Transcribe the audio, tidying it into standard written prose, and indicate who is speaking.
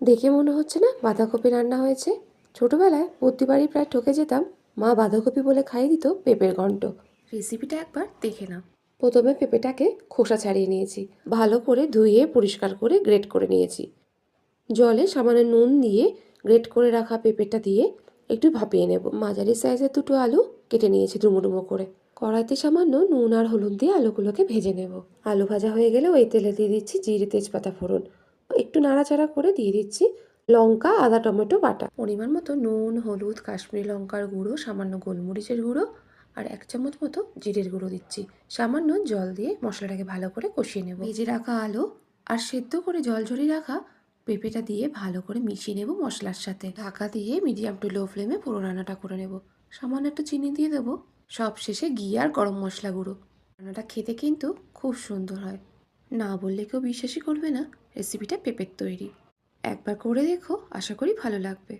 Speaker 1: দেখে মনে হচ্ছে না বাঁধাকপি রান্না হয়েছে। ছোটবেলায় প্রতিবারই প্রায় ঠকে যেতাম। মা বাঁধাকপি বলে খাইয়ে দিত পেঁপের ঘন্ট। রেসিপিটা একবার দেখে নাও। প্রথমে পেঁপেটাকে খোসা ছাড়িয়ে নিয়েছি, ভালো করে ধুয়ে পরিষ্কার করে গ্রেট করে নিয়েছি। জলে সামান্য নুন দিয়ে গ্রেট করে রাখা পেঁপেটা দিয়ে একটু ভাপিয়ে নেব। মাঝারি সাইজের দুটো আলু কেটে নিয়েছি ডুমো ডুমো করে। কড়াইতে সামান্য নুন আর হলুদ দিয়ে আলুগুলোকে ভেজে নেব। আলু ভাজা হয়ে গেলে ওই তেলে দিয়ে দিচ্ছি জিরে তেজপাতা ফোড়ন। একটু নাড়াচাড়া করে দিয়ে দিচ্ছি লঙ্কা আদা টমেটো বাটা। পরিমাণ মতো নুন, হলুদ, কাশ্মীরি লঙ্কার গুঁড়ো, সামান্য গোলমরিচের গুঁড়ো আর 1 চামচ মতো জিরের গুঁড়ো দিচ্ছি। সামান্য জল দিয়ে মশলাটাকে ভালো করে কষিয়ে নেব। ভেজে রাখা আলু আর সেদ্ধ করে জল ঝরিয়ে রাখা পেঁপেটা দিয়ে ভালো করে মিশিয়ে নেব মশলার সাথে। ঢাকা দিয়ে মিডিয়াম টু লো ফ্লেমে পুরো রান্নাটা করে নেব। সামান্য একটু চিনি দিয়ে দেবো। সব শেষে ঘি আর গরম মশলা গুঁড়ো। রান্নাটা খেতে কিন্তু খুব সুন্দর হয়। না বললে কেউ বিশ্বাসই করবে না রেসিপিটা পেঁপের তৈরি। একবার করে দেখো, আশা করি ভালো লাগবে।